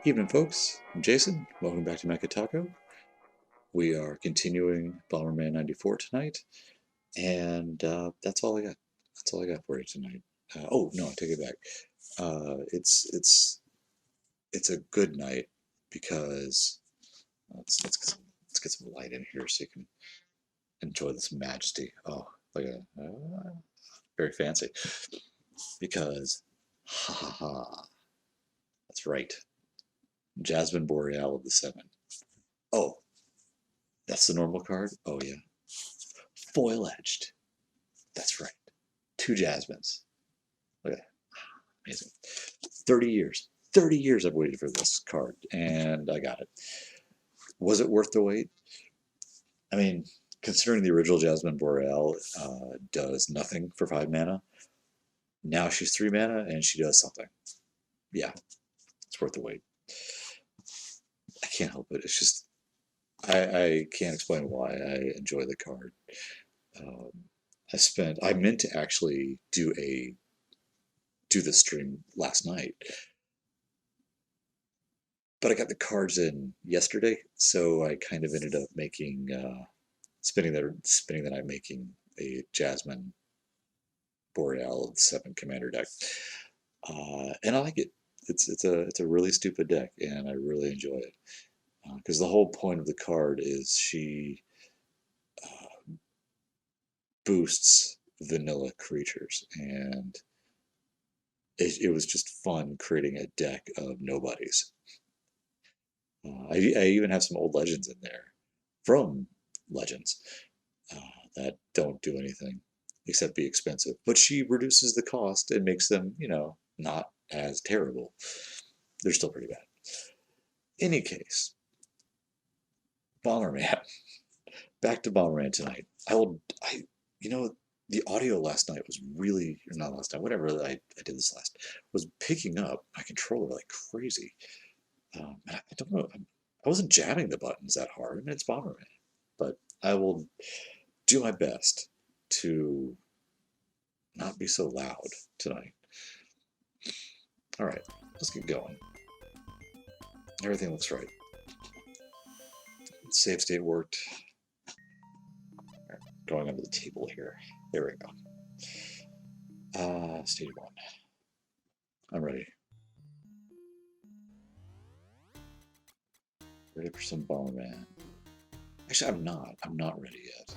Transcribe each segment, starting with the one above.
Evening, folks. I'm Jason. Welcome back to Mecha Taco. We are continuing Bomberman 94 tonight, and that's all I got. That's all I got for you tonight. Oh no, I take it back. It's a good night because let's get some light in here so you can enjoy this majesty. Oh, look at that. Very fancy. Because, ha ha ha, that's right. Jasmine Boreal of the Seven. Oh, that's the normal card? Oh, yeah. Foil edged. That's right. Two Jasmines. Look at that. Amazing. 30 years. 30 years I've waited for this card, and I got it. Was it worth the wait? I mean, considering the original Jasmine Boreal does nothing for 5 mana, now she's 3 mana and she does something. Yeah, it's worth the wait. I can't help it. It's just, I can't explain why I enjoy the card. I meant to actually do the stream last night, but I got the cards in yesterday, so I kind of ended up making spending the night making a Jasmine Boreal 7 commander deck, and I like it. It's a really stupid deck, and I really enjoy it because the whole point of the card is she boosts vanilla creatures, and it was just fun creating a deck of nobodies. I even have some old legends in there from Legends that don't do anything except be expensive. But she reduces the cost and makes them, not as terrible. They're still pretty bad. Any case, Bomberman. Back to Bomberman tonight. The audio last night was really, or not last night, whatever I did this last, was picking up my controller like crazy. And I don't know, I wasn't jamming the buttons that hard. I mean, it's Bomberman. But I will do my best to not be so loud tonight. All right, let's get going. Everything looks right. Save state worked. Right, going under the table here. There we go. Stage 1. I'm ready. Ready for some Bomberman. Actually, I'm not. I'm not ready yet.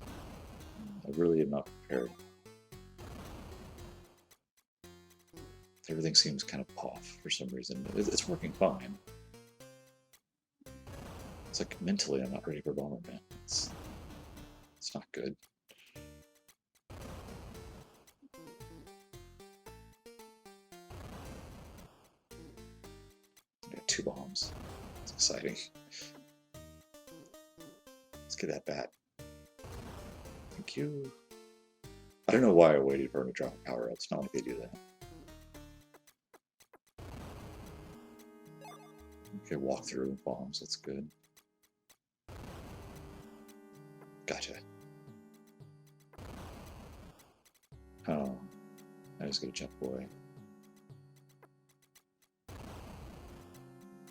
I really am not prepared. Everything seems kind of off for some reason. It's working fine. It's like mentally I'm not ready for Bomberman. It's not good. I got 2 bombs. It's exciting. Let's get that bat. Thank you. I don't know why I waited for him to drop a power up. It's not like they do that. Okay, walk through bombs. That's good. Gotcha. Oh, I just got a jump away.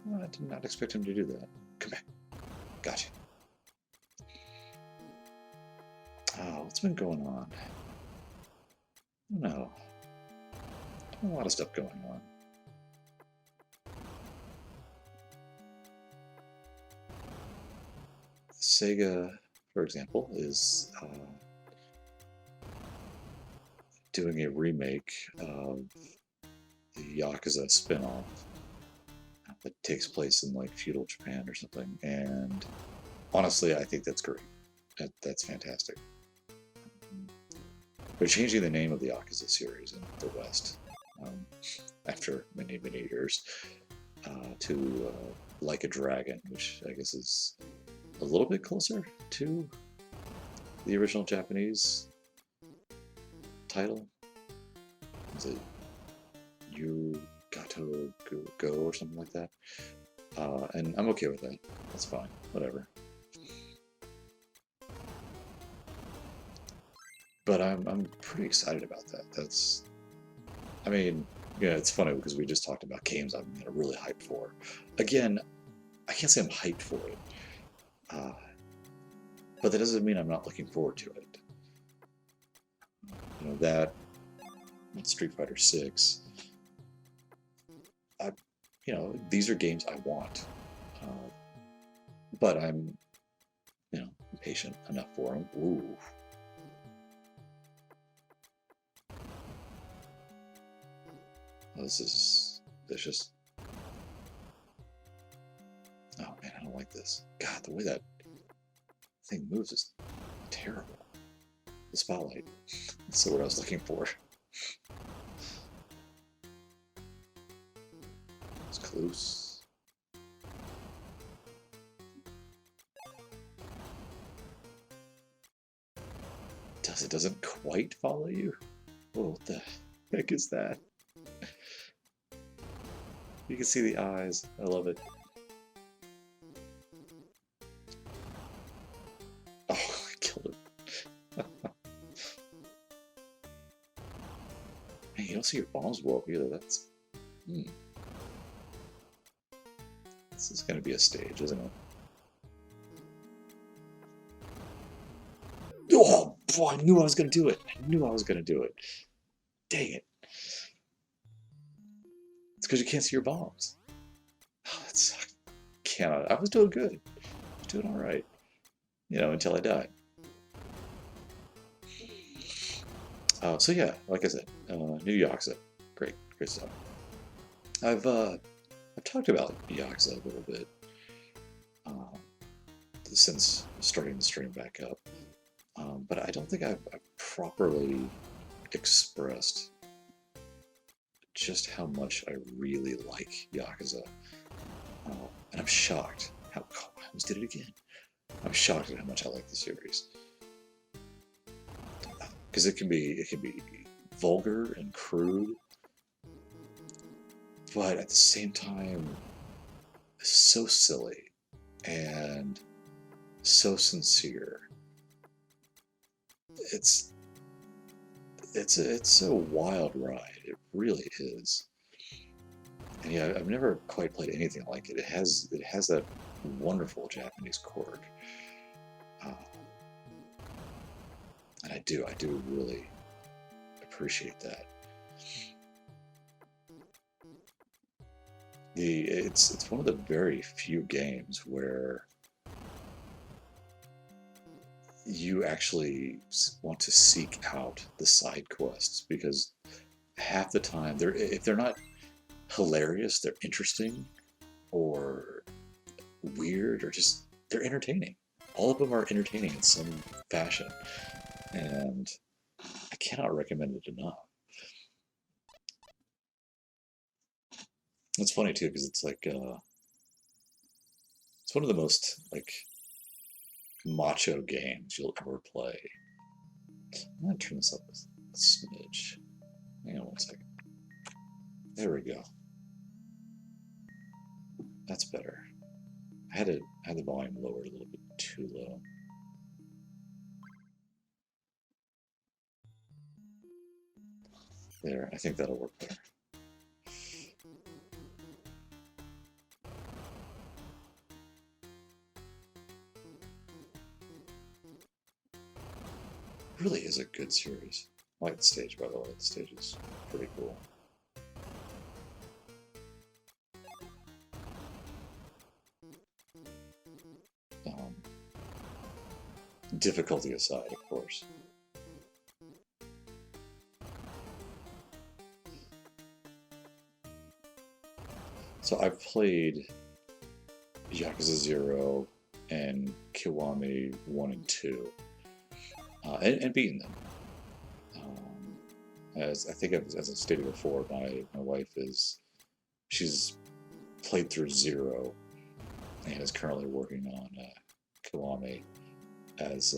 Well, I did not expect him to do that. Come back. Gotcha. Oh, what's been going on? No. A lot of stuff going on. Sega, for example, is doing a remake of the Yakuza spin-off that takes place in like feudal Japan or something, and honestly I think that's great. That's fantastic. They're changing the name of the Yakuza series in the West after many years to Like a Dragon, which I guess is a little bit closer to the original Japanese title. Is it You Gato Go or something like that? And I'm okay with that. That's fine. Whatever. but I'm pretty excited about that. I mean, yeah, it's funny because we just talked about games I'm really hyped for. Again, I can't say I'm hyped for it, uh, but that doesn't mean I'm not looking forward to it. That Street Fighter 6. I, these are games I want, uh, but I'm impatient enough for them. Ooh. This is vicious. Oh man, I don't like this. God, the way that thing moves is terrible. The spotlight. That's the word I was looking for. It's close. It doesn't quite follow you? Oh, what the heck is that? You can see the eyes. I love it. Oh, I killed it. Hey, you don't see your bombs blow up either. That's... This is going to be a stage, isn't it? Oh, boy, I knew I was going to do it. I knew I was going to do it. Dang it. It's because you can't see your bombs. Oh, that sucked. I was doing good. I was doing all right. Until I died. So yeah, like I said, new Yakuza. Great stuff. I've talked about Yakuza a little bit since starting the stream back up, but I don't think I've properly expressed just how much I really like Yakuza, and I'm shocked how I almost did it again. I'm shocked at how much I like the series because it can be vulgar and crude, but at the same time, so silly and so sincere. It's a wild ride. It really is. And yeah, I've never quite played anything like it. It has that wonderful Japanese chord, and I do really appreciate that. It's one of the very few games where you actually want to seek out the side quests, because half the time if they're not hilarious, they're interesting or weird, or just they're entertaining. All of them are entertaining in some fashion, and I cannot recommend it enough. It's funny too because it's like it's one of the most like macho games you'll ever play. I'm gonna turn this up a smidge. Hang on one second. There we go. That's better. I had the volume lowered a little bit too low. There, I think that'll work better. It really is a good series. I like the stage, by the way. The stage is pretty cool. Difficulty aside, of course. So I've played Yakuza 0 and Kiwami 1 and 2, and beaten them. As I think, as I stated before, my wife she's played through 0 and is currently working on Kiwami as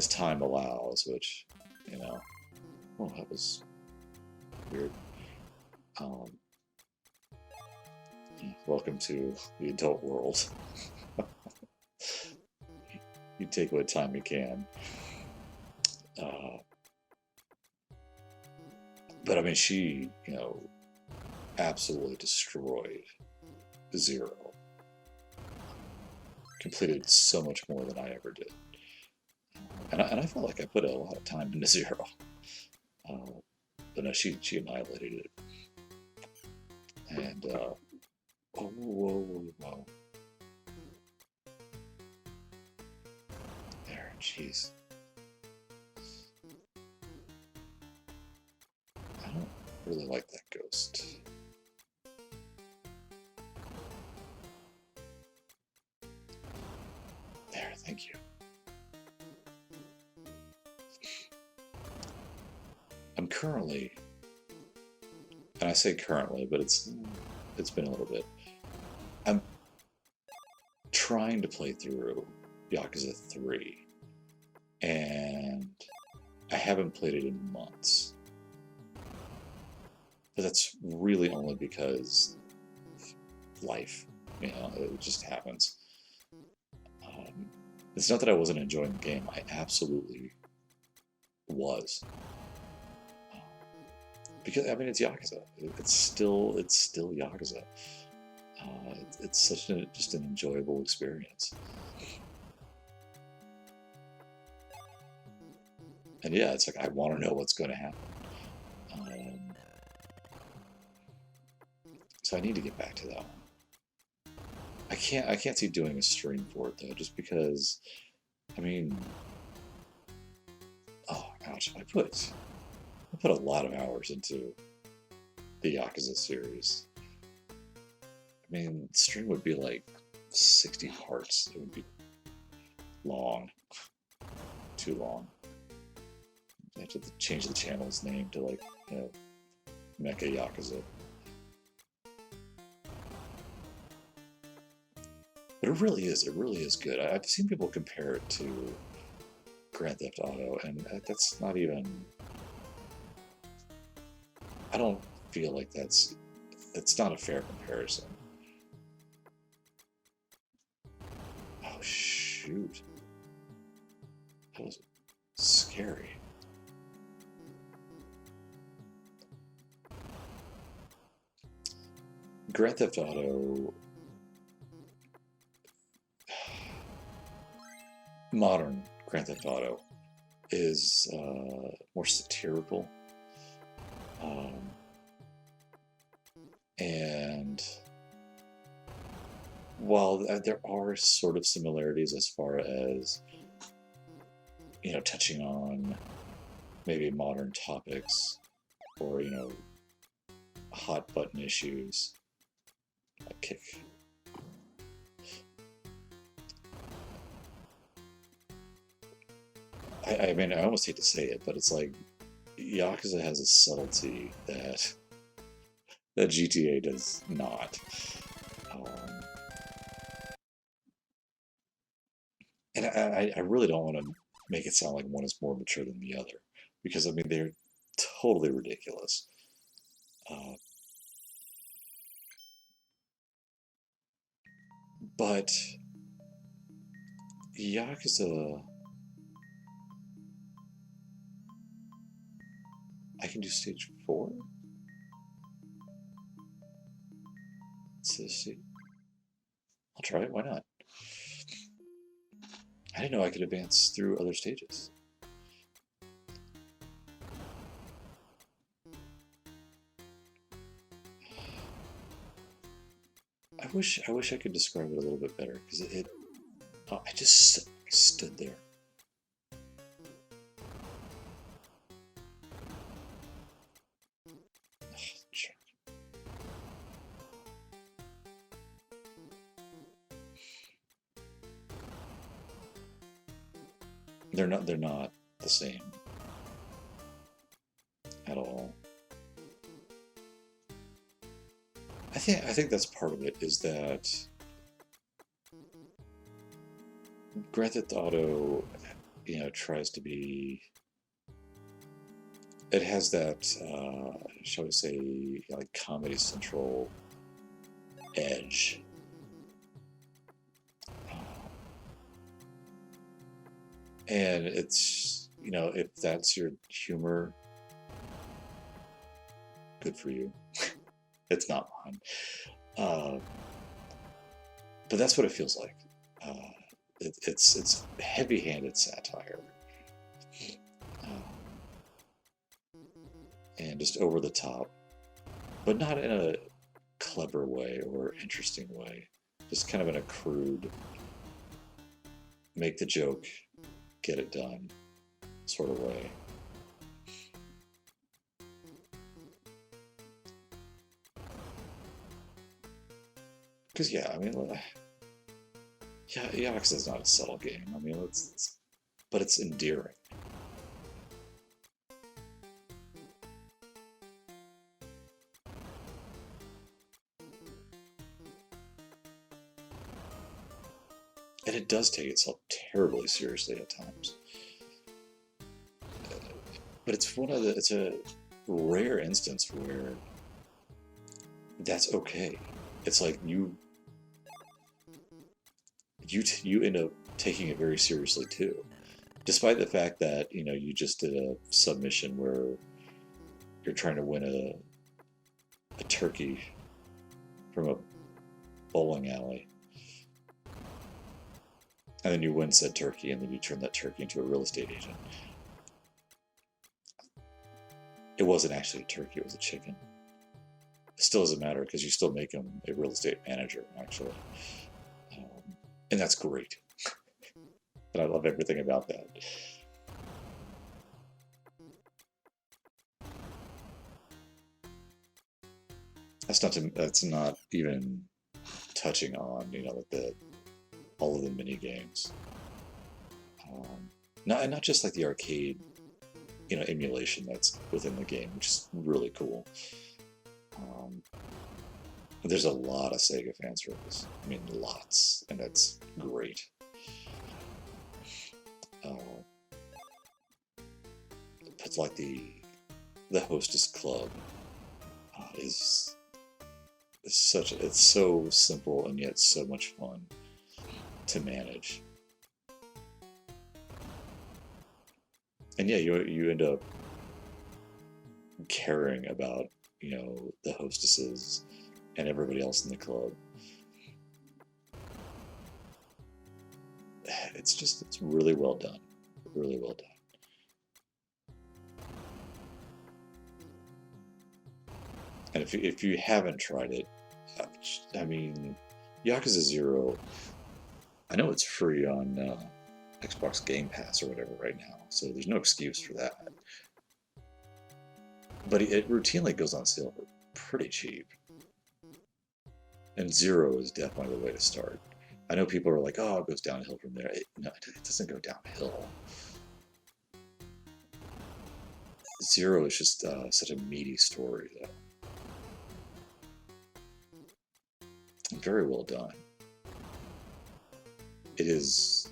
time allows, which, well, that was weird. Welcome to the adult world. You take what time you can. Uh, but I mean, she, absolutely destroyed Zero. Completed so much more than I ever did. And I felt like I put a lot of time into Zero. Uh, but no, she annihilated it. And, oh, whoa, whoa, whoa. There, jeez. I don't really like that ghost. There, thank you. I'm currently, and I say currently, but it's been a little bit. I'm trying to play through Yakuza 3, and I haven't played it in months. But that's really only because life, it just happens. It's not that I wasn't enjoying the game, I absolutely was. Because, I mean, it's Yakuza. It's still Yakuza. It's such just an enjoyable experience. And yeah, it's like I want to know what's going to happen. So I need to get back to that one. I can't see doing a stream for it though, just because. I mean, oh ouch! I put a lot of hours into the Yakuza series. I mean, the stream would be like 60 parts. It would be long, too long. I have to change the channel's name to like, Mecha Yakuza. But it really is good. I've seen people compare it to Grand Theft Auto, and that's not even. I don't feel like it's not a fair comparison. Oh shoot, that was scary. Grand Theft Auto, modern Grand Theft Auto, is more satirical, and while there are sort of similarities as far as touching on maybe modern topics or hot button issues, like kick. I mean, I almost hate to say it, but it's like Yakuza has a subtlety that GTA does not. And I really don't want to make it sound like one is more mature than the other, because I mean they're totally ridiculous. But Yakuza, I can do stage 4. Let's see. I'll try it. Why not? I didn't know I could advance through other stages. I wish I could describe it a little bit better, because I just stood there. They're not the same at all. I think that's part of it, is that Grand Theft Auto, tries to be. It has that, shall we say, like Comedy Central edge. And it's, you know, if that's your humor, good for you. It's not mine. Uh, but that's what it feels like. Uh, it's heavy-handed satire, um, and just over the top, but not in a clever way or interesting way. Just kind of in a crude, make the joke, get it done sort of way. Because yeah, I mean, yeah, Yakuza is not a subtle game. I mean, but it's endearing. And it does take itself terribly seriously at times. But it's a rare instance where that's okay. It's like you end up taking it very seriously too, despite the fact that you just did a submission where you're trying to win a turkey from a bowling alley, and then you win said turkey, and then you turn that turkey into a real estate agent. It wasn't actually a turkey; it was a chicken. It still doesn't matter because you still make him a real estate manager, actually, and that's great. And I love everything about that. That's not even touching on like all of the mini games. Not just like the arcade emulation that's within the game, which is really cool. There's a lot of Sega fan service. I mean, lots, and that's great. But like the Hostess Club is it's so simple and yet so much fun to manage. And yeah, you end up caring about the hostesses and everybody else in the club. It's really well done, really well done. And if you haven't tried it, I mean, Yakuza 0, I know it's free on Xbox Game Pass or whatever right now, so there's no excuse for that. But it routinely goes on sale for pretty cheap. And 0 is definitely the way to start. I know people are like, oh, it goes downhill from there. No, it doesn't go downhill. 0 is just such a meaty story, though. Very well done. It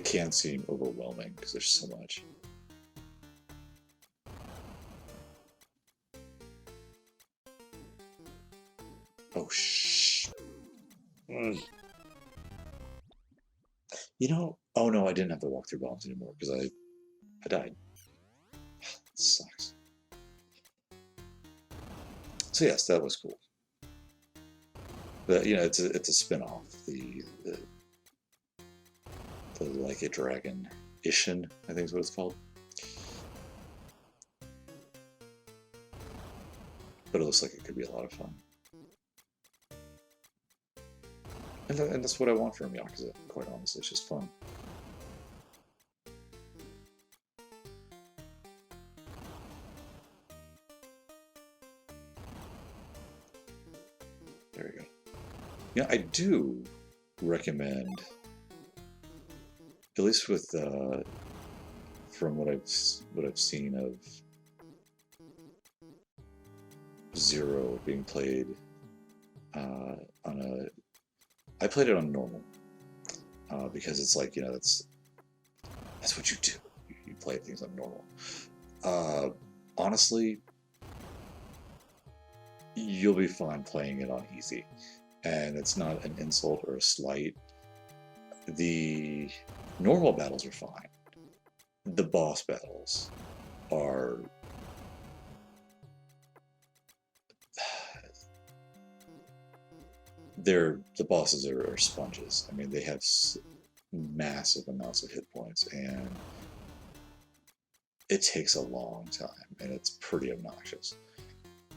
can seem overwhelming because there's so much. Oh, shh. Oh no, I didn't have to walk through bombs anymore because I died. It sucks. So yes, that was cool. But it's a spin-off. The Like a Dragon Ishin, I think is what it's called. But it looks like it could be a lot of fun. And that's what I want from Yakuza, quite honestly. It's just fun. There we go. Yeah, I do recommend, at least with from what I've seen of 0 being played on a. I played it on normal because it's like that's what you do. You play things on normal. Honestly, you'll be fine playing it on easy, and it's not an insult or a slight. The normal battles are fine. the boss battles are the bosses are sponges. I mean, they have massive amounts of hit points, and it takes a long time, and it's pretty obnoxious.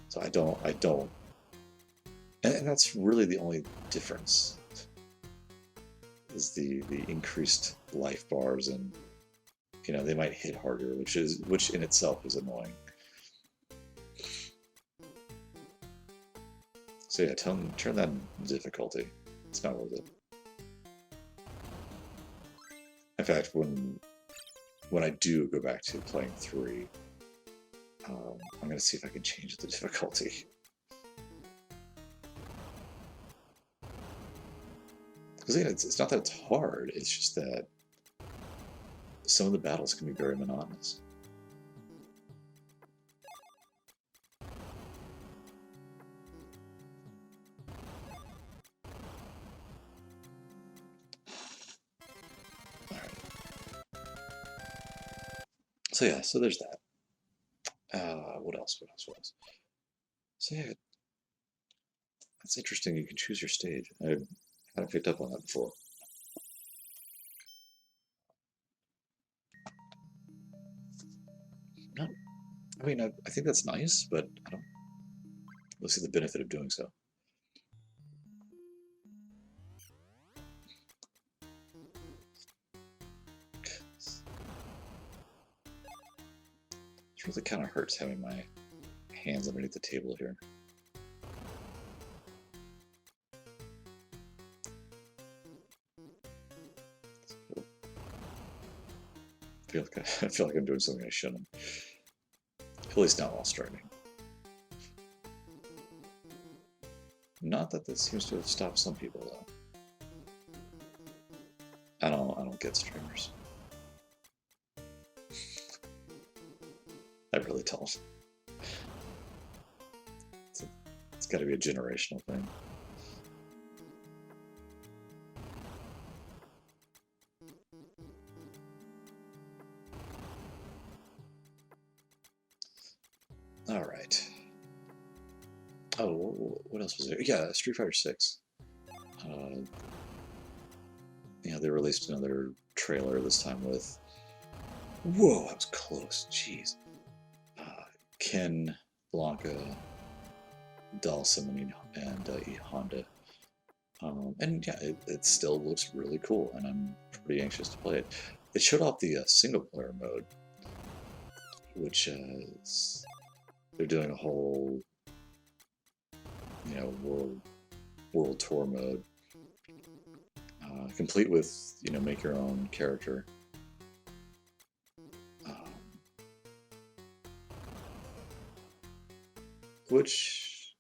So I don't, and that's really the only difference is the increased life bars, and they might hit harder, which in itself is annoying. So yeah, turn that difficulty. It's not worth it. In fact, when I do go back to playing 3, I'm going to see if I can change the difficulty. Because it's not that it's hard, it's just that some of the battles can be very monotonous. Alright. So yeah, so there's that. What else? So yeah, that's interesting. You can choose your stage. I haven't picked up on that before. No, I mean, I think that's nice, but I don't really see the benefit of doing so. It really kind of hurts having my hands underneath the table here. I feel like I'm doing something I shouldn't. At least not while streaming. Not that this seems to have stopped some people though. I don't get streamers. I really don't. It's got to be a generational thing. All right. Oh, what else was there? Yeah, Street Fighter 6. They released another trailer this time with. Whoa, that was close. Jeez. Ken, Blanca, Dalsim, and E Honda. And yeah, it still looks really cool, and I'm pretty anxious to play it. It showed off the single player mode, which is they're doing a whole world tour mode, complete with make your own character. Which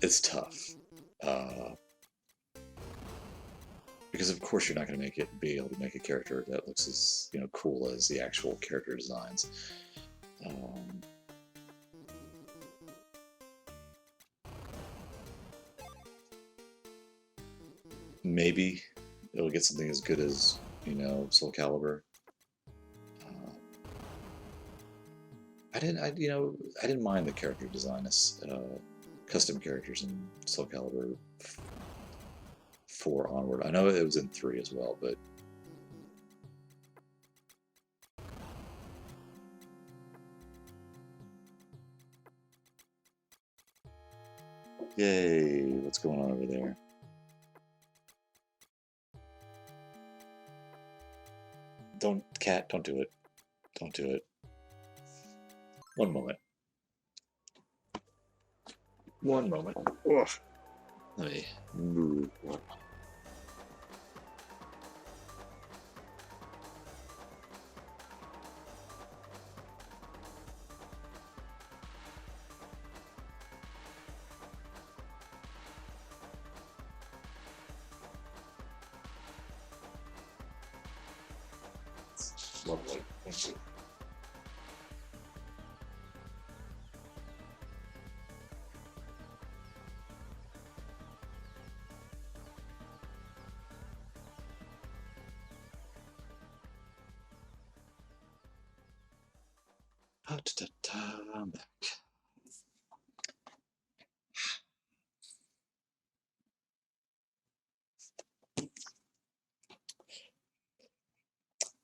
it's tough. Because of course you're not going to be able to make a character that looks as cool as the actual character designs. Maybe it'll get something as good as Soul Calibur. I didn't mind the character design as custom characters in Soul Calibur 4 onward. I know it was in 3 as well, but yay! What's going on over there? Cat, don't do it. Don't do it. One moment. One moment. Ugh. Let me move. Lovely. Thank you. I'm back.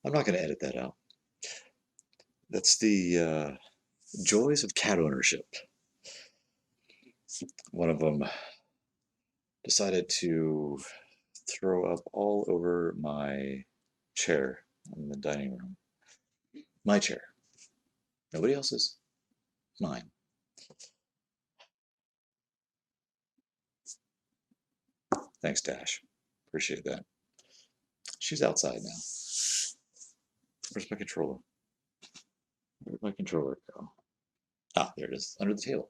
I'm not going to edit that out. That's the joys of cat ownership. One of them decided to throw up all over my chair in the dining room. My chair. Nobody else's. Mine. Thanks, Dash. Appreciate that. She's outside now. Where's my controller? Where'd my controller go? Ah, there it is, under the table.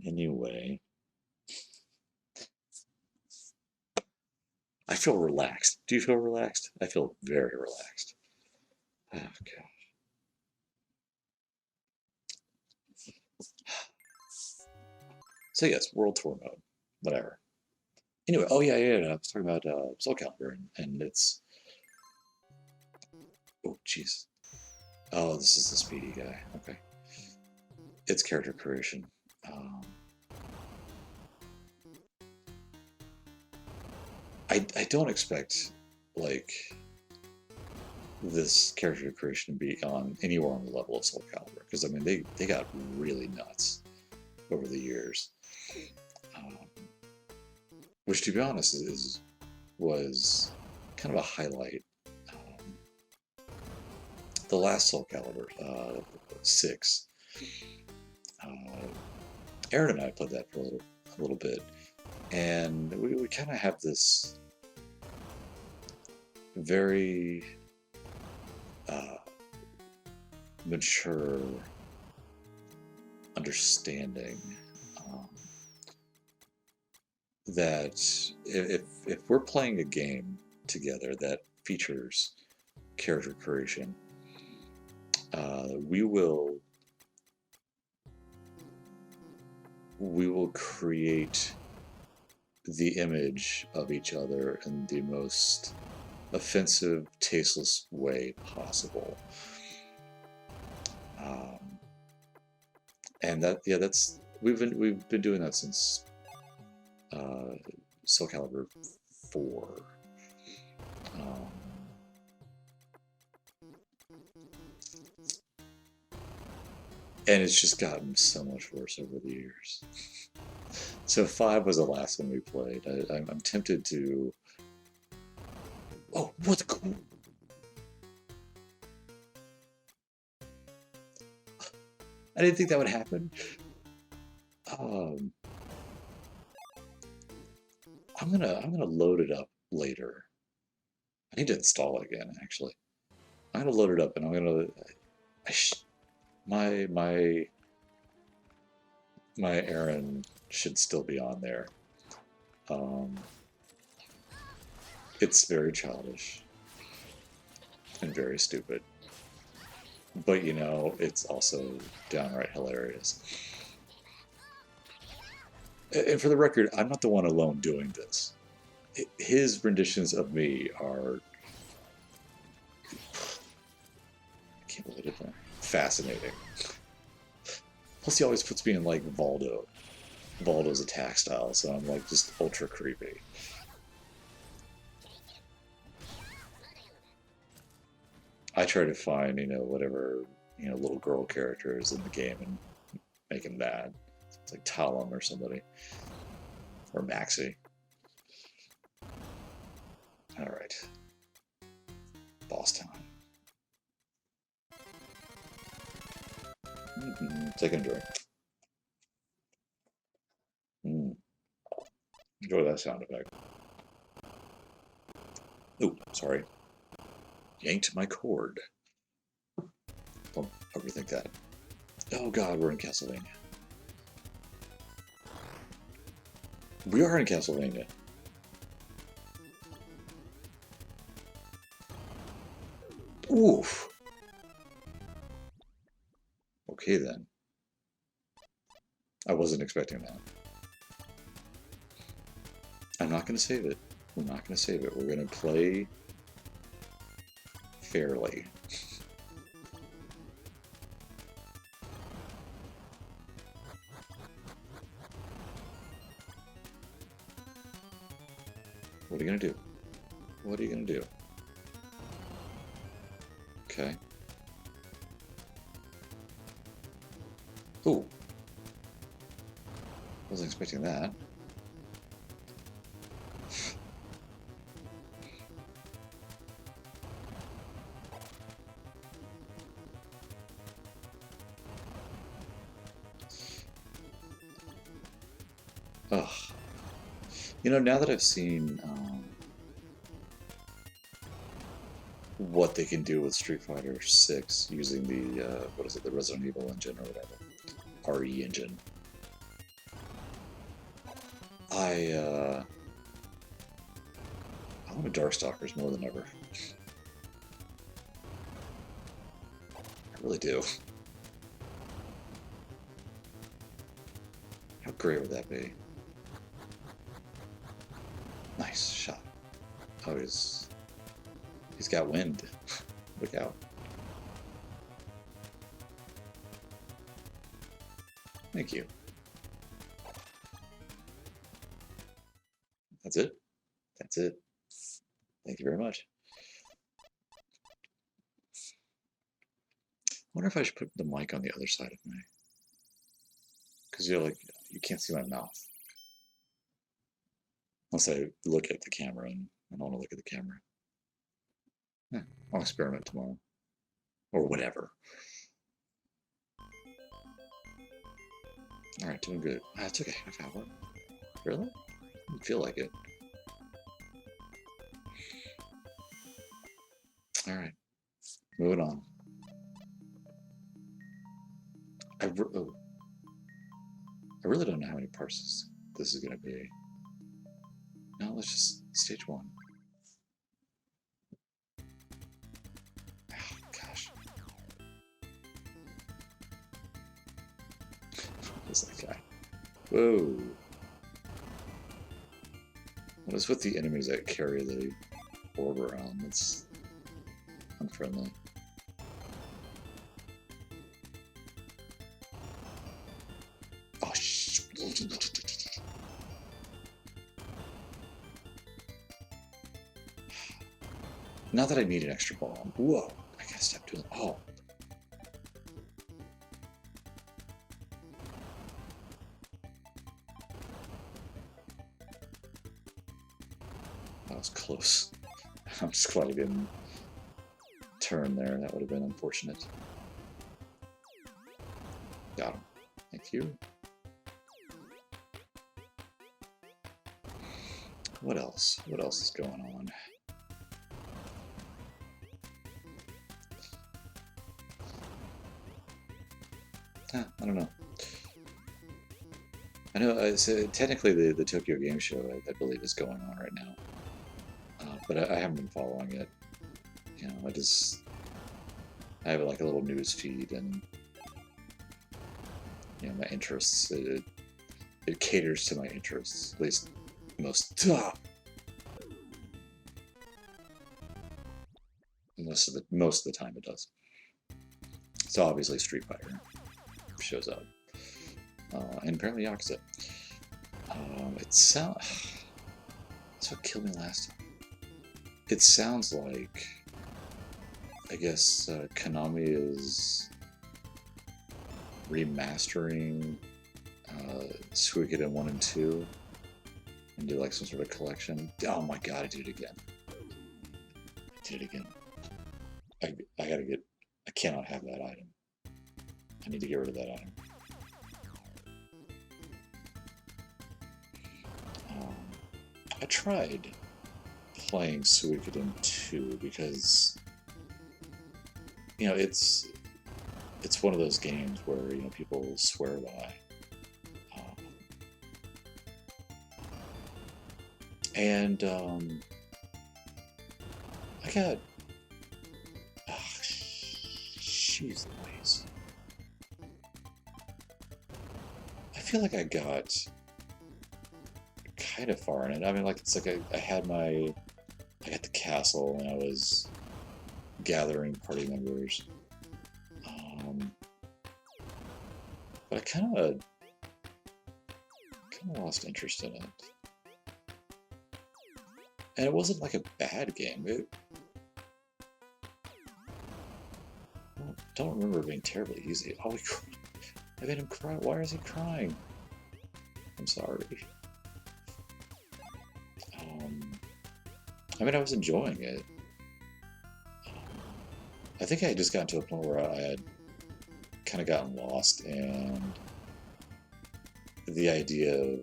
Anyway, I feel relaxed. Do you feel relaxed? I feel very relaxed. Oh, God. So yes, World Tour mode, whatever. Anyway, oh yeah, I was talking about Soul Calibur, and it's, oh jeez, oh this is the speedy guy. Okay, it's character creation. I don't expect like this character creation to be on anywhere on the level of Soul Calibur, because I mean they got really nuts over the years, which to be honest was kind of a highlight. The last Soul Calibur 6, Aaron and I played that for a little bit, and we kind of have this very mature understanding that if we're playing a game together that features character creation, we will create the image of each other in the most offensive, tasteless way possible. And that's we've been doing that since Soul Calibur 4. And it's just gotten so much worse over the years. So 5 was the last one we played. I'm tempted to. Oh, what the? I didn't think that would happen. I'm gonna load it up later. I need to install it again, actually. I'm gonna load it up, and I'm gonna. My Aaron should still be on there. It's very childish and very stupid, but you know, it's also downright hilarious. And for the record, I'm not the one alone doing this. His renditions of me are, I can't believe it, fascinating. Plus, he always puts me in like Valdo's attack style, so I'm like just ultra creepy. I try to find, whatever, little girl characters in the game and make him mad. It's like Talon or somebody. Or Maxie. Alright. Boss time. Take a drink. Enjoy that sound effect. Oh, sorry. Yanked my cord. Don't overthink that. Oh god, we're in Castlevania. We are in Castlevania. Oof. Okay then. I wasn't expecting that. I'm not going to save it. We're not going to save it. We're going to play fairly. What are you gonna do? What are you gonna do? Okay. Ooh. Wasn't expecting that. Ugh. You know, now that I've seen what they can do with Street Fighter 6 using the, what is it, the Resident Evil engine or whatever, RE engine, I want a Darkstalkers more than ever. I really do. How great would that be? Nice shot. Oh, he's got wind. Look out. Thank you. That's it? That's it. Thank you very much. I wonder if I should put the mic on the other side of me. Because you can't see my mouth. Unless I look at the camera, and I don't want to look at the camera. Yeah, I'll experiment tomorrow. Or whatever. Alright, doing good. It took a half hour. Really? Didn't feel like it. Alright. Moving on. I really don't know how many parts this is going to be. No, let's just stage 1. Oh, gosh. Who's that guy? Whoa. What is with the enemies that carry the orb around? That's unfriendly. Oh, shh. Not that I need an extra bomb. Whoa. I gotta stop doing that. Oh. That was close. I'm just glad I didn't turn there. That would have been unfortunate. Got him. Thank you. What else? What else is going on? I don't know. I know. So technically, the Tokyo Game Show, I believe, is going on right now, but I haven't been following it. You know, I have like a little news feed, and you know, my interests. It caters to my interests, at least most of the time it does. So obviously, Street Fighter shows up, and apparently Yakuza. That's what killed me last time. It sounds like, I guess, Konami is remastering Suikoden 1 and 2 and do like some sort of collection. Oh my god, I did it again. I did it again. I gotta get. I cannot have that item. I need to get rid of that item. I tried playing Suikoden 2 because, you know, it's one of those games where, you know, people swear by. And I got, jeez Louise. I feel like I got kind of far in it. I mean, like, it's like I got the castle, and I was gathering party members. But I kind of lost interest in it. And it wasn't like a bad game. I don't remember it being terribly easy. Oh, I made him cry. Why is he crying? I'm sorry. I mean, I was enjoying it. I think I had just gotten to a point where I had kind of gotten lost, and the idea of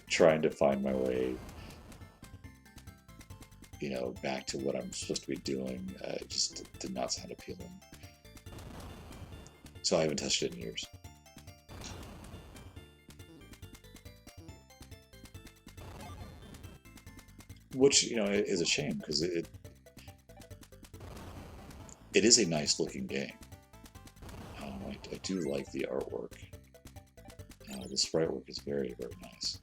trying to find my way, you know, back to what I'm supposed to be doing just did not sound appealing. So I haven't touched it in years. Which, you know, is a shame, because it is a nice looking game. I do like the artwork. The sprite work is very, very nice.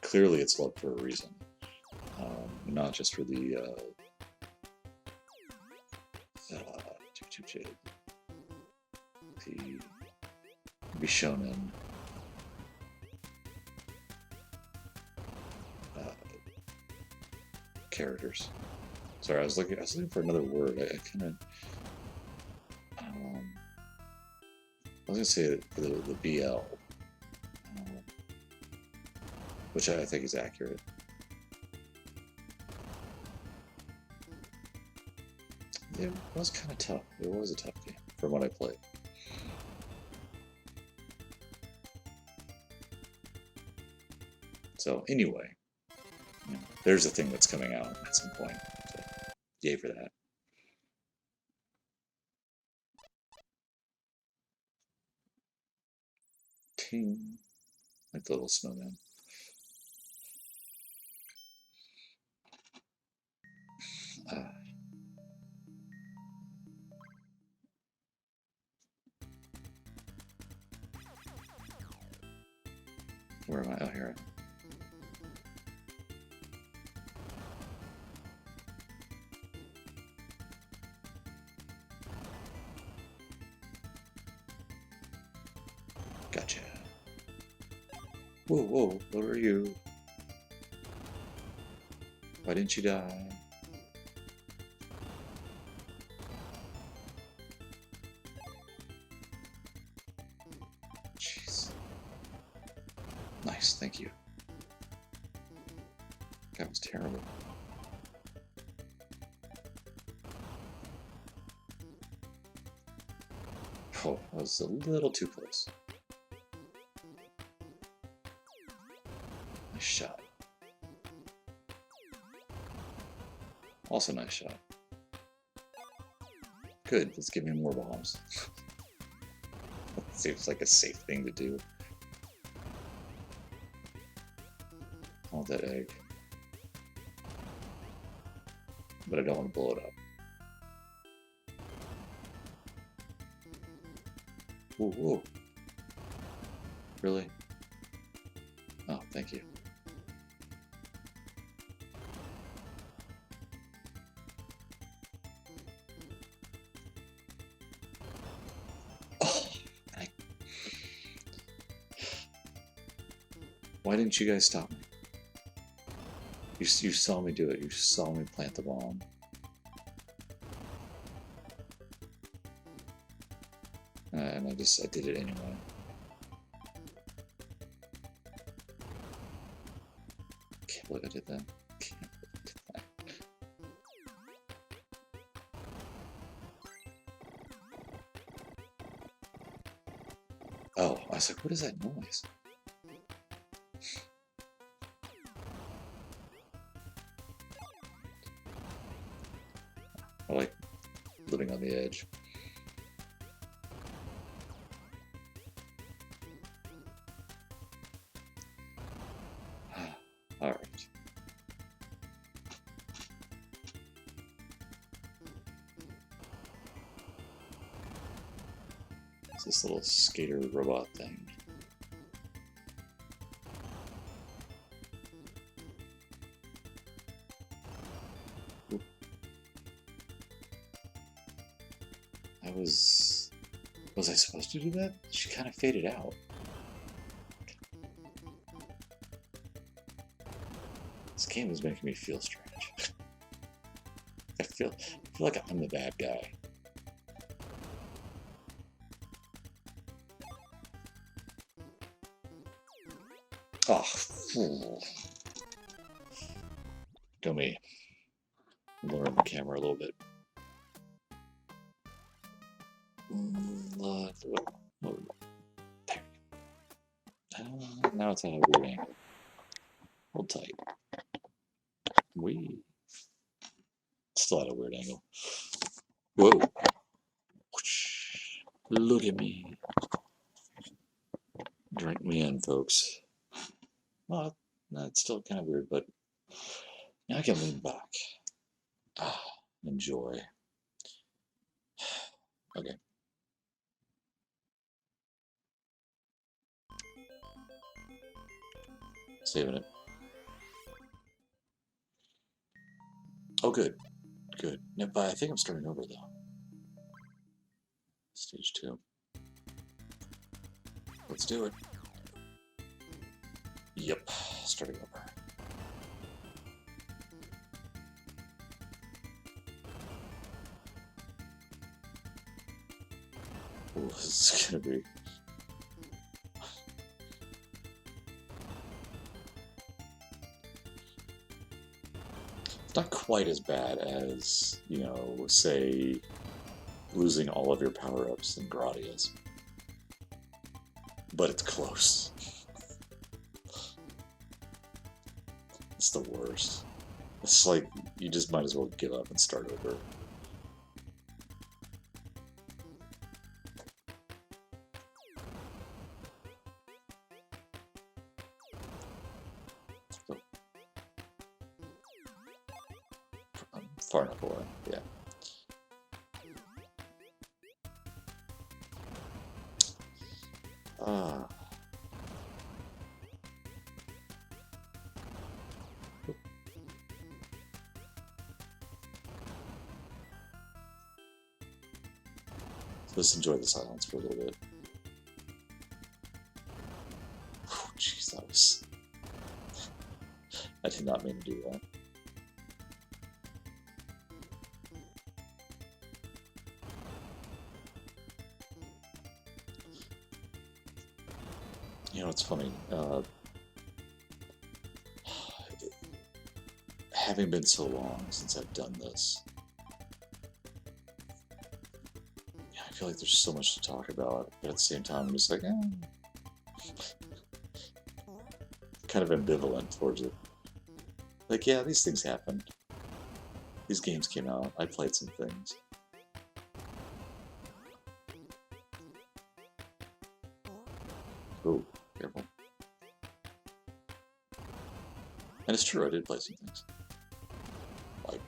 Clearly it's loved for a reason. Not just for the Bishonen characters. Sorry, I was looking for another word. I kind of I was gonna say the BL, which I think is accurate. It was kind of tough. It was a tough game from what I played. So anyway, you know, there's a thing that's coming out at some point. So yay for that. Ting, like the little snowman. Where am I? Oh, here. Gotcha. Whoa, whoa, what are you? Why didn't you die? Jeez. Nice, thank you. That was terrible. Oh, that was a little too close. Nice shot. Also nice shot. Good, let's give me more bombs. Seems like a safe thing to do. I want that egg. But I don't want to blow it up. Whoa, whoa. Really? Oh, thank you. Oh, why didn't you guys stop me? You saw me do it. You saw me plant the bomb. And I did it anyway. Can't believe I did that. Can't believe I did that. Oh, I was like, what is that noise? I like living on the edge. All right. It's this little skater robot thing. Was I supposed to do that? She kind of faded out. This game is making me feel strange. I feel like I'm the bad guy. Oh, fool. Go me. Lower the camera a little bit. Now it's at a weird angle. Hold tight. Still at a weird angle. Whoa. Look at me. Drink me in, folks. Well, that's still kind of weird, but now I can lean back. Enjoy. Okay. Saving it. Oh, good. Good. No, but I think I'm starting over, though. Stage 2. Let's do it. Yep. Starting over. Ooh, this is gonna be... It's not quite as bad as, you know, say, losing all of your power-ups in Gradius. But it's close. It's the worst. It's like, you just might as well give up and start over. Far enough away, yeah. Let's enjoy the silence for a little bit. Jeez, that was... I did not mean to do that. You know, it's funny. Having been so long since I've done this, I feel like there's so much to talk about, but at the same time, I'm just like, kind of ambivalent towards it. Like, yeah, these things happened. These games came out. I played some things. Oh, careful. And it's true, I did play some things. Like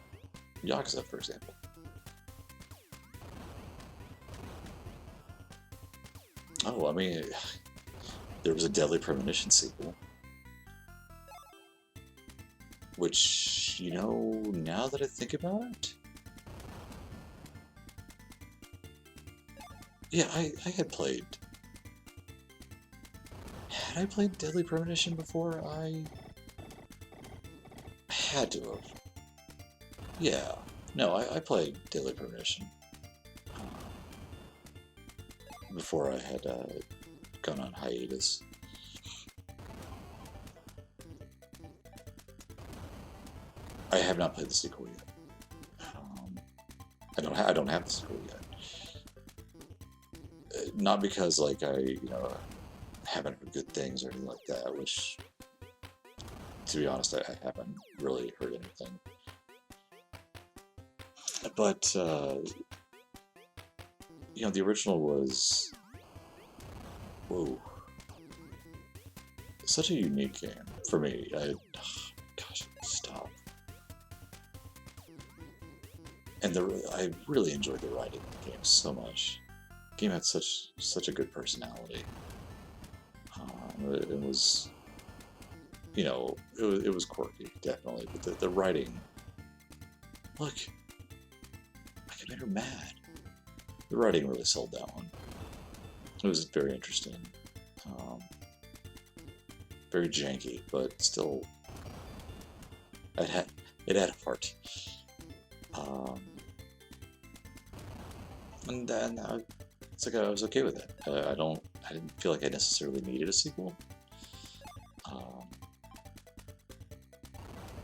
Yakuza, for example. Oh, I mean, there was a Deadly Premonition sequel. Which, you know, now that I think about it... Yeah, I had played... Had I played Deadly Premonition before? I had to have. Yeah. No, I played Deadly Premonition before I had gone on hiatus. I have not played the sequel yet. I don't have the sequel yet. Not because like I haven't heard good things or anything like that. Which, to be honest, I haven't really heard anything. But the original was such a unique game for me. Gosh, stop. And I really enjoyed the writing of the game so much. The game had such a good personality. It was, it was quirky, definitely. But the writing, look, I can make her mad. the writing really sold that one. It was very interesting, um, very janky, but still, it had a heart. Um, and then it's like I was okay with it. I didn't feel like I necessarily needed a sequel. Um,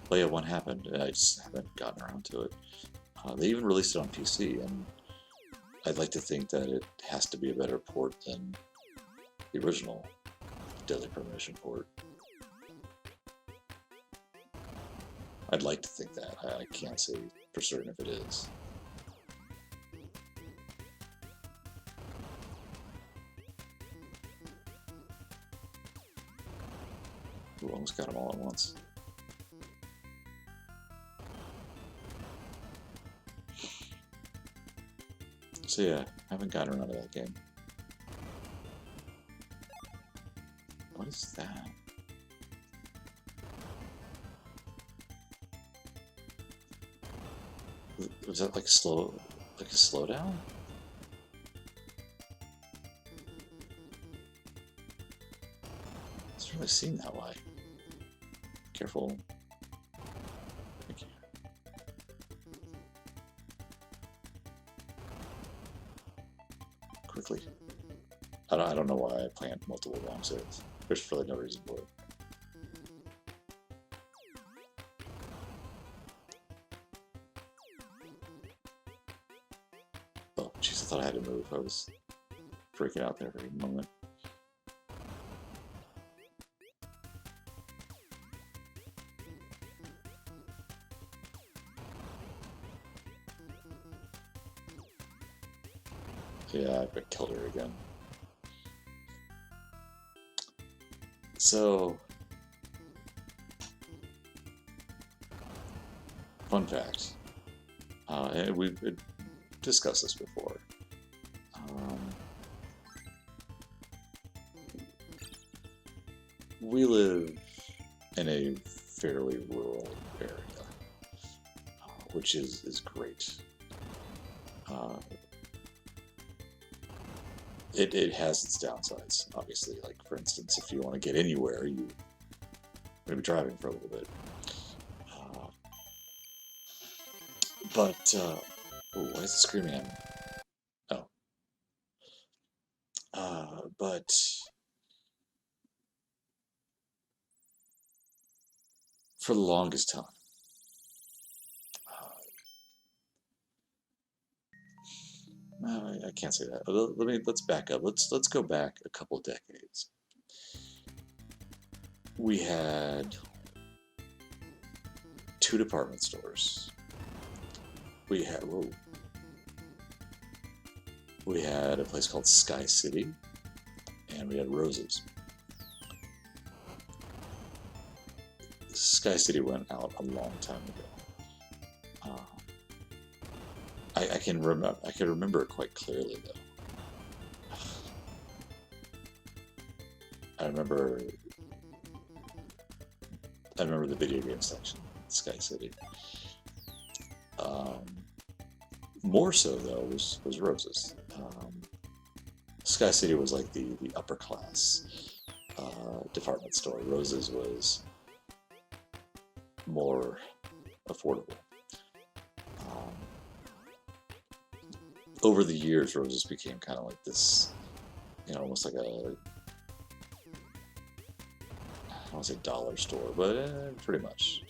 but yeah, one happened, and I just haven't gotten around to it. They even released it on PC, and I'd like to think that it has to be a better port than the original Deadly Premonition port. I'd like to think that. I can't say for certain if it is. Ooh, almost got them all at once. So yeah, I haven't gotten around to that game. What is that? Was that like a slowdown? It's really seen that way. Careful. Thank you. Quickly. I don't know why I planned multiple wrong saves. There's really no reason for it. Oh, jeez, I thought I had to move. I was freaking out there for a moment. Yeah, I killed her again. So, fun fact, and we've discussed this before. We live in a fairly rural area, which is great. It has its downsides, obviously. Like, for instance, if you want to get anywhere, you're going to be driving for a little bit. Ooh, why is it screaming at me? Oh. But for the longest time, I can't say that. Let's back up. Let's go back a couple decades. We had 2 department stores. We had a place called Sky City, and we had Rose's. Sky City went out a long time ago. I can remember it quite clearly though. I remember the video game section, Sky City. More so though was Rose's. Sky City was like the upper class department store. Rose's was more affordable. Over the years, Rose's became kind of like this, almost like I don't want to say dollar store, but pretty much.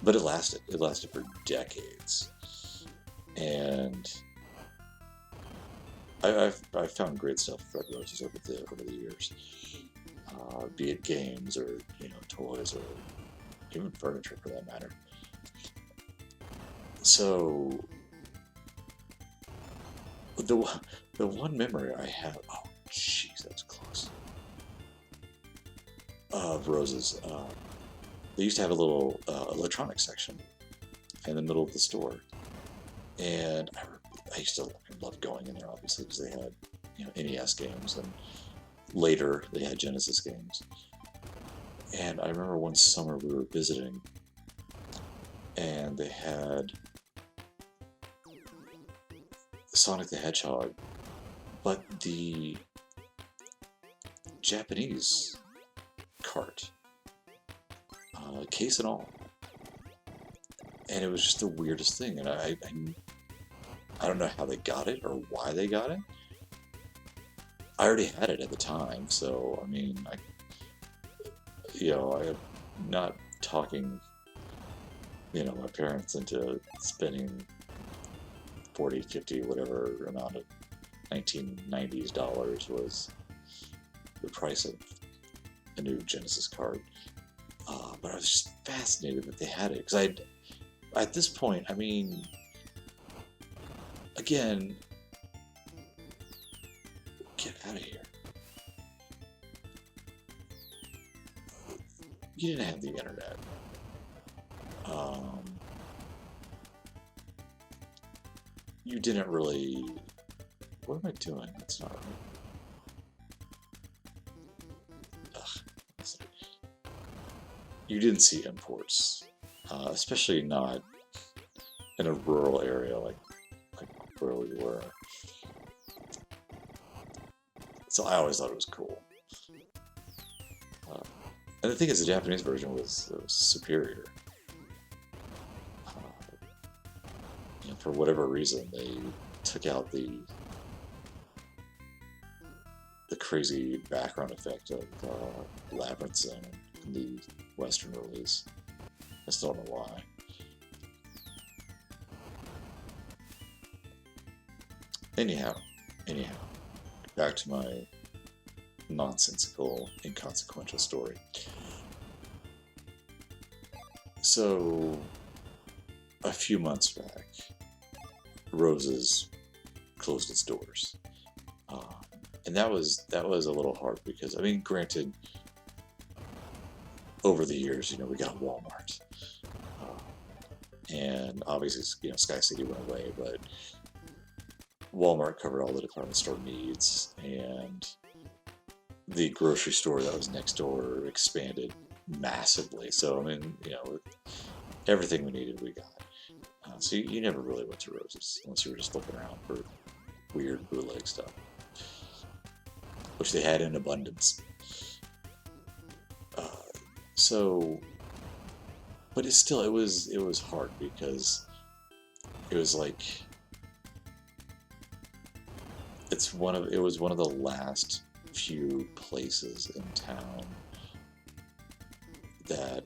But it lasted. It lasted for decades, and I've found great stuff at Rose's over the years. Be it games or toys or even furniture for that matter. So the one memory I have, oh jeez, that was close, of Rose's, they used to have a little electronics section in the middle of the store, and I used to love going in there, obviously, because they had NES games, and later they had Genesis games. And I remember one summer we were visiting, and they had Sonic the Hedgehog, but the Japanese cart, case and all, and it was just the weirdest thing. And I don't know how they got it or why they got it. I already had it at the time, so I mean, I'm not talking, my parents into spending 40, 50, whatever amount of 1990s dollars was the price of a new Genesis card. But I was just fascinated that they had it, because at this point, I mean, again, get out of here. You didn't have the internet. You didn't really... What am I doing? That's not right. Ugh. You didn't see imports, especially not in a rural area like where we were. So I always thought it was cool. And the thing is, the Japanese version was superior. For whatever reason, they took out the crazy background effect of Labyrinth Zone in the Western release. I still don't know why. Anyhow, back to my nonsensical, inconsequential story. So, a few months back, Rose's closed its doors, and that was a little hard, because I mean, granted, over the years, we got Walmart, and obviously, Sky City went away, but Walmart covered all the department store needs, and the grocery store that was next door expanded massively. So I mean, everything we needed, we got. So you never really went to Rose's unless you were just looking around for weird bootleg stuff, which they had in abundance. But it was hard, because it was like it was one of the last few places in town that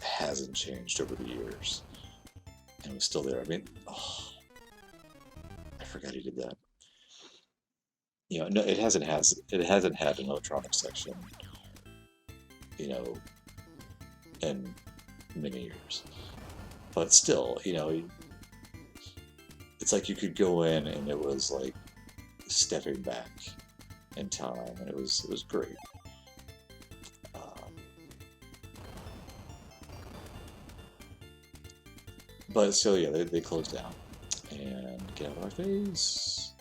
hasn't changed over the years, and was still there. I mean, I forgot he did that. No, it hasn't had an electronics section, in many years. But still, it's like you could go in and it was like stepping back in time, and it was great. But still, yeah, they closed down, and get out of my face.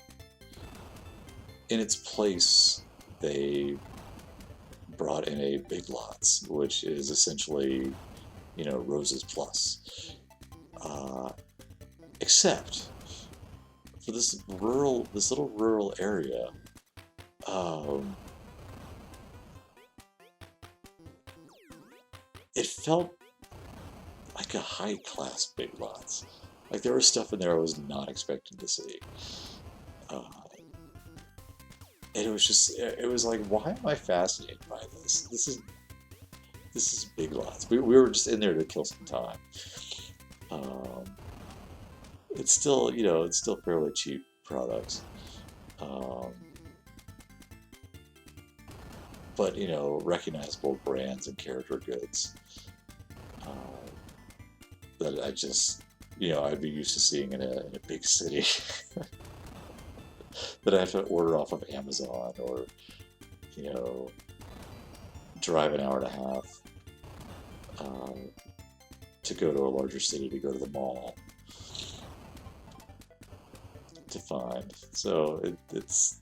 In its place, they brought in a Big Lots, which is essentially, Rose's Plus. Except for this little rural area, it felt like a high-class Big Lots. Like, there was stuff in there I was not expecting to see. And it was like, why am I fascinated by this? This is Big Lots. We were just in there to kill some time. It's still, it's still fairly cheap products. But, recognizable brands and character goods that I just, I'd be used to seeing in a big city. That I have to order off of Amazon, or, drive an hour and a half to go to a larger city, to go to the mall to find. So it's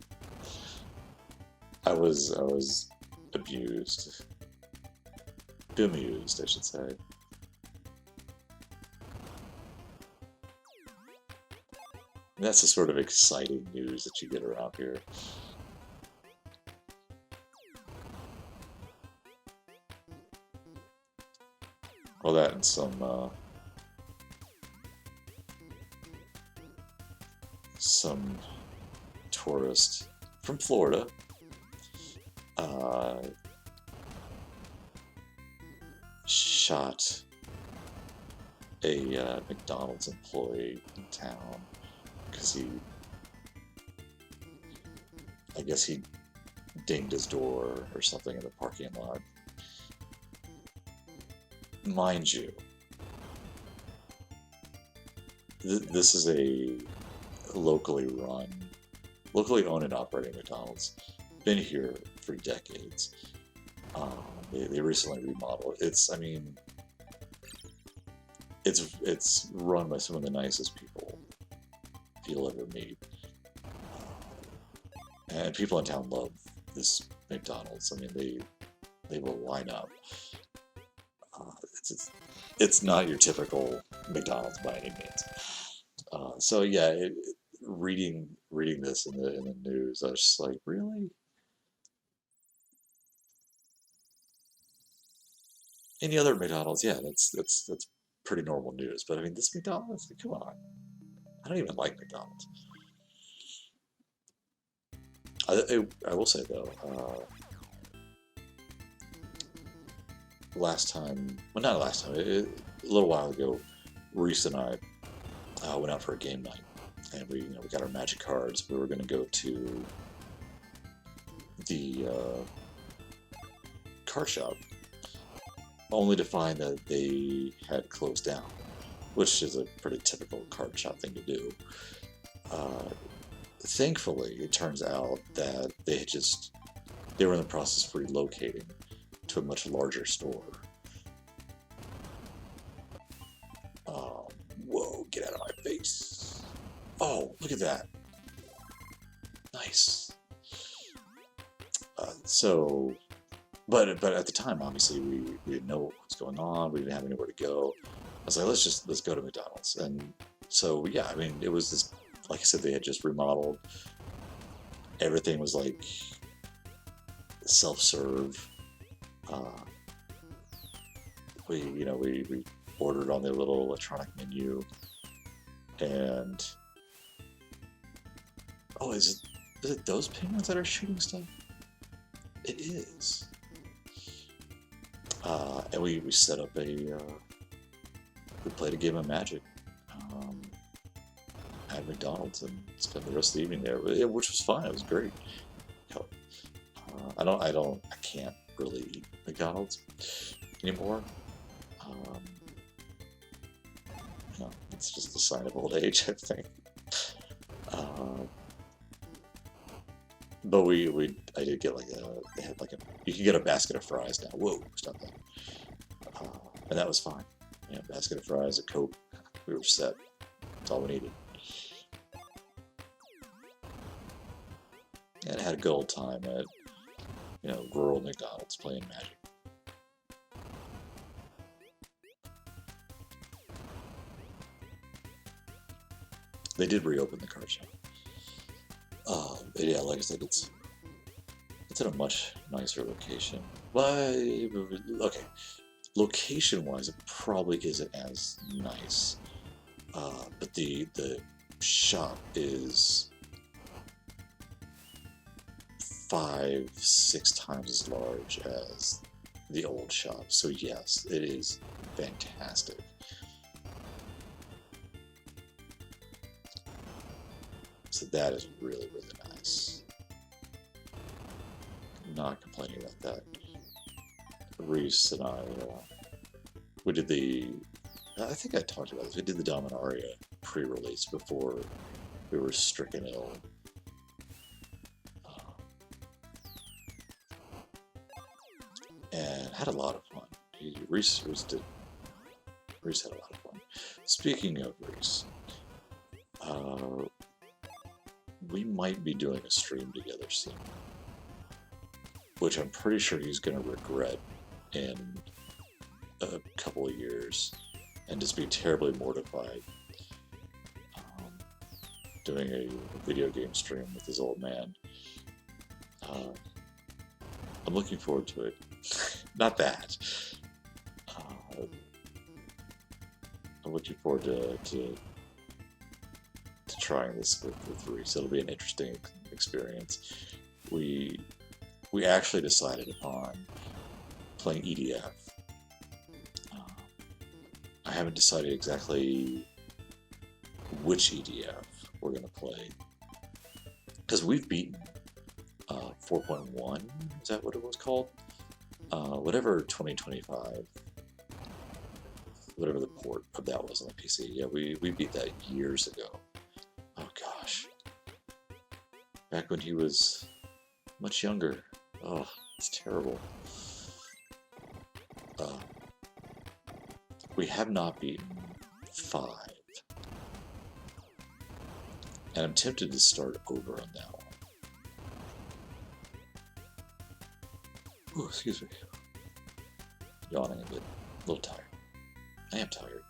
I was bemused, I should say. And that's the sort of exciting news that you get around here. Well, that and some tourist from Florida uh, shot a McDonald's employee in town because I guess he dinged his door or something in the parking lot. Mind you, this is a locally owned and operating McDonald's. Been here for decades. They recently remodeled. It's run by some of the nicest people you'll ever meet. And people in town love this McDonald's. I mean, they will line up. It's not your typical McDonald's by any means. So yeah, reading this in the news, I was just like, really? Any other McDonald's, yeah, that's pretty normal news. But I mean, this McDonald's, come on. I don't even like McDonald's. I will say though, last time, well, not last time, a little while ago, Reese and I went out for a game night, and we got our magic cards. We were going to go to the card shop, only to find that they had closed down, which is a pretty typical card shop thing to do. Thankfully, it turns out that they were in the process of relocating to a much larger store. Whoa, get out of my face. Oh, look at that. Nice. But at the time, obviously, we didn't know what was going on. We didn't have anywhere to go. I was like, let's go to McDonald's. And so, yeah, I mean, it was this, like I said, they had just remodeled. Everything was like self-serve. We ordered on their little electronic menu, and oh, is it those penguins that are shooting stuff? It is. And we set up we played a game of Magic at McDonald's and spent the rest of the evening there, which was fun. It was great. I can't really eat McDonald's anymore. It's just a sign of old age, I think. But I did get they had you can get a basket of fries now. Whoa, stop that. And that was fine. Basket of fries, a Coke, we were set. That's all we needed. And I had a good old time at, rural McDonald's playing Magic. They did reopen the card shop. Yeah, like I said, it's in a much nicer location. But okay, location-wise, it probably isn't as nice. But the shop is 5-6 times as large as the old shop. So yes, it is fantastic. So that is really, really nice. Not complaining about that. Reese and I, we did I think I talked about this, we did the Dominaria pre-release before we were stricken ill. And had a lot of fun. Reese had a lot of fun. Speaking of Reese, we might be doing a stream together soon, which I'm pretty sure he's going to regret in a couple of years and just be terribly mortified. doing a video game stream with his old man. I'm looking forward to it. Not that. I'm looking forward to trying this with Reese. It'll be an interesting experience. We actually decided upon playing EDF. I haven't decided exactly which EDF we're going to play, because we've beaten 4.1, is that what it was called? Whatever 2025, whatever the port of that was on the PC. Yeah, we beat that years ago. Oh gosh. Back when he was much younger. Oh, it's terrible. We have not beaten 5. And I'm tempted to start over on that one. Ooh, excuse me. Yawning a bit. A little tired. I am tired.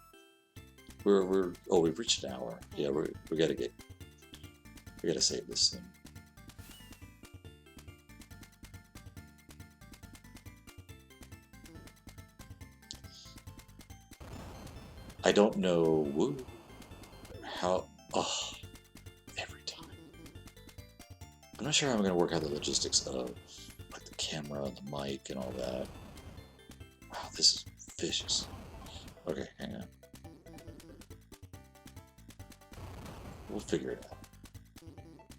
We've reached an hour. Yeah, we gotta save this thing. I don't know how. Oh, every time. I'm not sure how I'm gonna work out the logistics of like the camera and the mic and all that. Wow, this is vicious. Okay, hang on. We'll figure it out.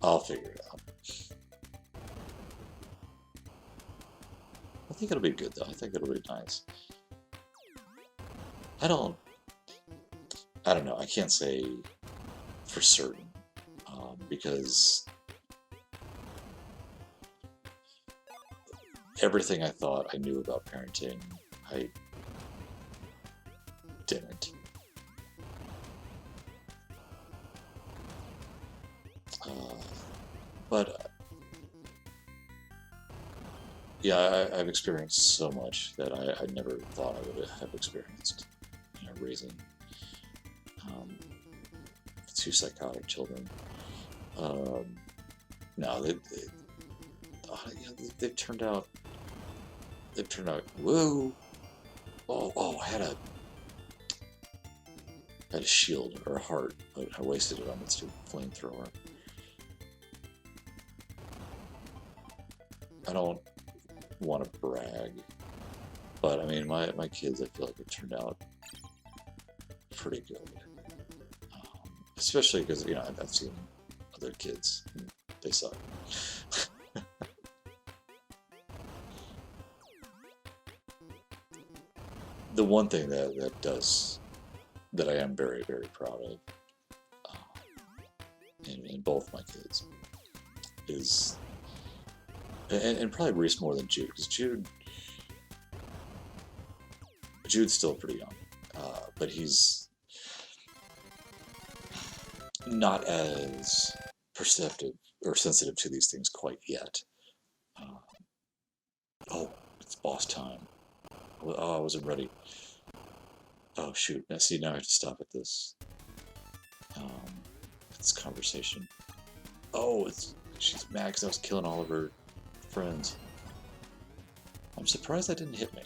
I'll figure it out. I think it'll be good though. I think it'll be nice. I don't know. I can't say for certain because everything I thought I knew about parenting, I didn't. But yeah, I've experienced so much that I never thought I would have experienced. You know, raising 2 psychotic children. No, they've turned out. Whoa! Oh! I had a shield or a heart, but I wasted it on this flamethrower. I don't want to brag, but I mean, my kids, I feel like it turned out pretty good. Especially because, you know, I've seen other kids, and they suck. The one thing that I am very, very proud of in both my kids is, and probably Reese more than Jude, because Jude's still pretty young, but he's not as perceptive or sensitive to these things quite yet. Oh, it's boss time. Oh, I wasn't ready. Oh shoot! Now see, now I have to stop at this. This conversation. Oh, she's mad because I was killing all of her friends. I'm surprised that didn't hit me.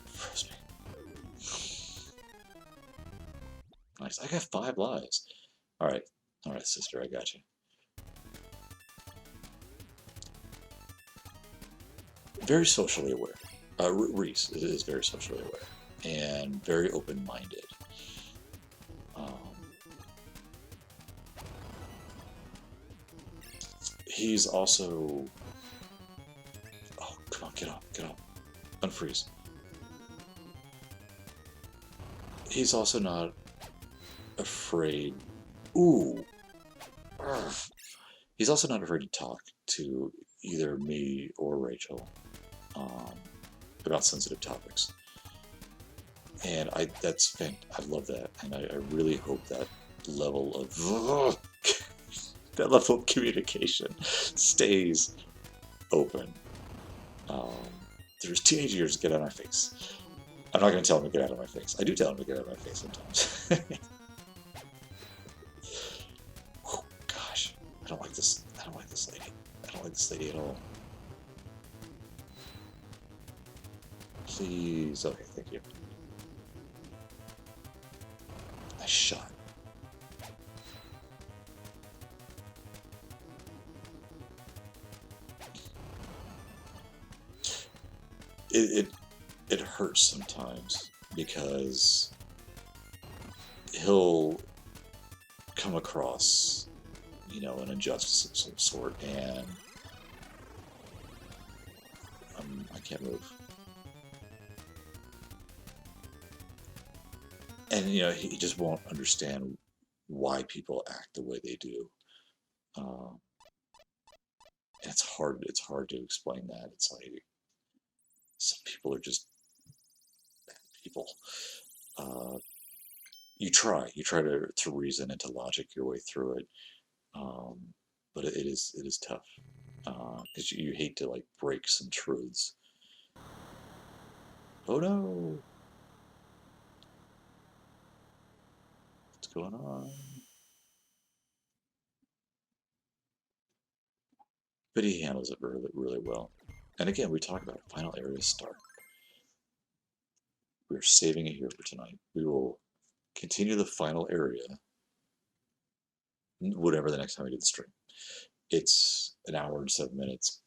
Froze me. Nice. I got 5 lives. All right, sister, I got you. Very socially aware. Reese is very socially aware and very open-minded. He's also... Oh, come on, get up. Unfreeze. He's also not afraid... Ooh! Urgh. He's also not afraid to talk to either me or Rachel about sensitive topics. And I love that, and I really hope that level of that level of communication stays open. There's teenage years to get out of my face. I'm not going to tell him to get out of my face. I do tell him to get out of my face sometimes. Whew, gosh, I don't like this. I don't like this lady. I don't like this lady at all. Please. Okay, thank you. Nice shot. It, it, it hurts sometimes because he'll come across, an injustice of some sort, and I can't move. And he just won't understand why people act the way they do. Um, and it's hard to explain that. It's like some people are just bad people. Uh, you try to reason and to logic your way through it, um, but it is tough because you hate to like break some truths. Oh no, what's going on? But he handles it really really well. And again, we talk about final area start. We're saving it here for tonight. We will continue the final area whatever the next time we do the stream. It's an hour and 7 minutes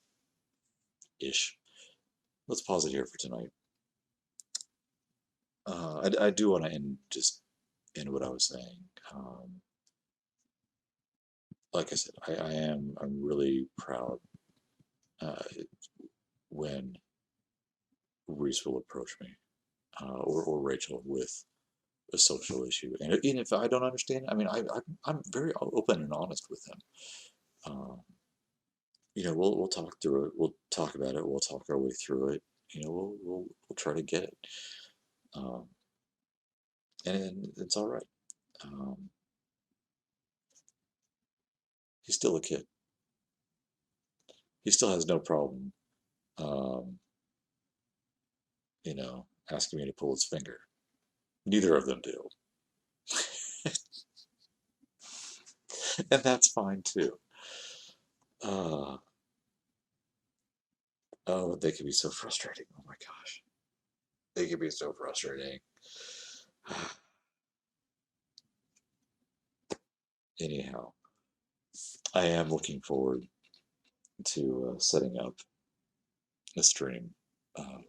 ish. Let's pause it here for tonight. I do want to end what I was saying. Like I said, I'm really proud uh, when Reese will approach me or Rachel with a social issue, and if I don't understand, I mean I'm very open and honest with them. Um, we'll talk through it. We'll talk about it. We'll talk our way through it. We'll try to get it, um, and it's all right. Um, he's still a kid. He still has no problem, um, asking me to pull his finger. Neither of them do, and that's fine too. Uh, oh, they can be so frustrating. Oh my gosh, they can be so frustrating. Anyhow, I am looking forward to setting up a stream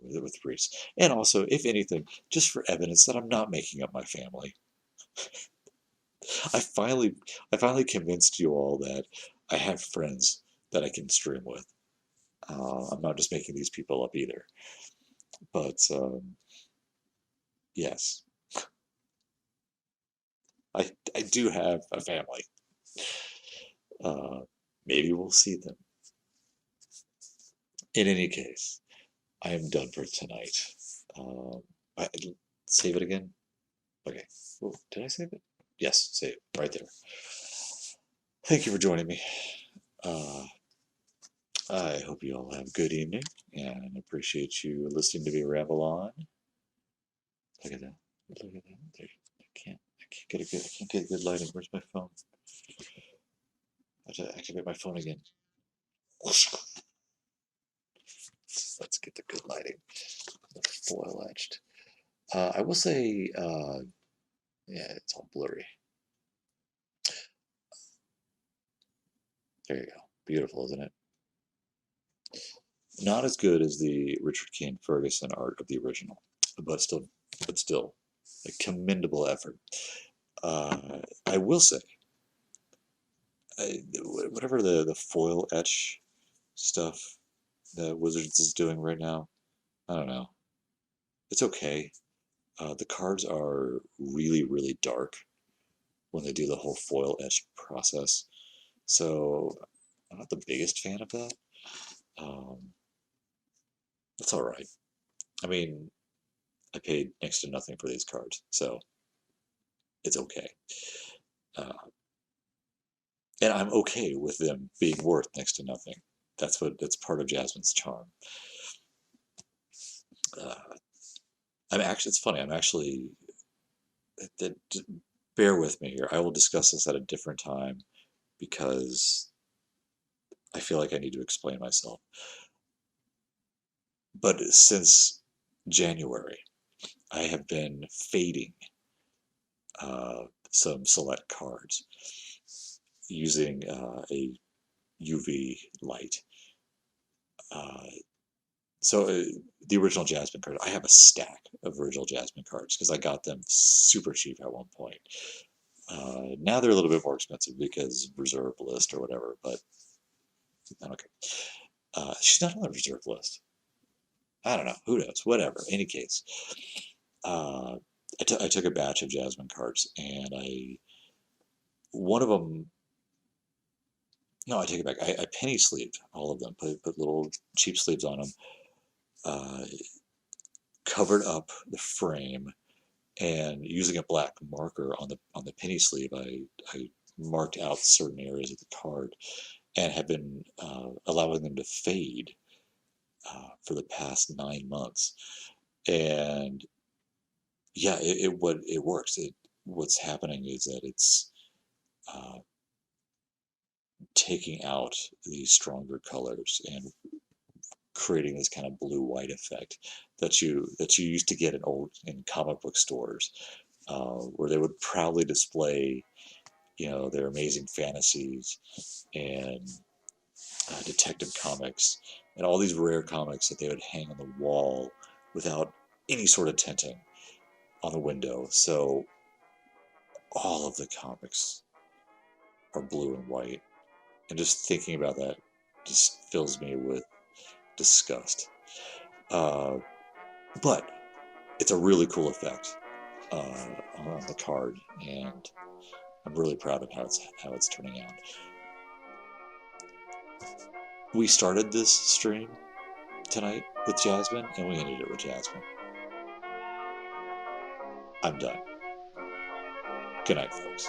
with Reese, and also, if anything, just for evidence that I'm not making up my family. I finally, I finally convinced you all that I have friends that I can stream with. I'm not just making these people up either. But yes, I do have a family. Uh, Maybe we'll see them. In any case, I am done for tonight. Um, I, save it again. Okay. Oh, did I save it? Yes, save it right there. Thank you for joining me. Uh, I hope you all have a good evening and appreciate you listening to me ramble on. Look at that. Look at that. There, I can't get a good. I can't get good lighting. Where's my phone? I have to activate my phone again. Let's get the good lighting. The foil etched. I will say, yeah, it's all blurry. There you go. Beautiful, isn't it? Not as good as the Richard Kane Ferguson art of the original, but still, a commendable effort. I will say, whatever the foil etch stuff that Wizards is doing right now, I don't know. It's okay. The cards are really, really dark when they do the whole foil etch process. So I'm not the biggest fan of that. Um, that's all right. I mean, I paid next to nothing for these cards, so it's okay. Uh, and I'm okay with them being worth next to nothing. That's part of Jasmine's charm. Uh, it's funny. That, bear with me here. I will discuss this at a different time because I feel like I need to explain myself. But since January, I have been fading some select cards using a UV light. Uh, so the original Jasmine card, I have a stack of original Jasmine cards because I got them super cheap at one point. Now they're a little bit more expensive because reserve list or whatever, but okay. She's not on the reserve list. I don't know. Who knows? Whatever. Any case, uh, I took a batch of Jasmine cards, and one of them. No, I take it back. I penny sleeved all of them. Put little cheap sleeves on them. Uh, Covered up the frame, and using a black marker on the penny sleeve, I marked out certain areas of the card, and have been allowing them to fade for the past 9 months. And yeah, it works. What's happening is that it's uh, taking out these stronger colors and creating this kind of blue white effect that you used to get in comic book stores, where they would proudly display, their amazing fantasies and detective comics and all these rare comics that they would hang on the wall without any sort of tinting on the window. So all of the comics are blue and white, and just thinking about that just fills me with disgust. Uh, but it's a really cool effect on the card, and I'm really proud of how it's turning out. We started this stream tonight with Jasmine, and we ended it with Jasmine. I'm done. Good night, folks.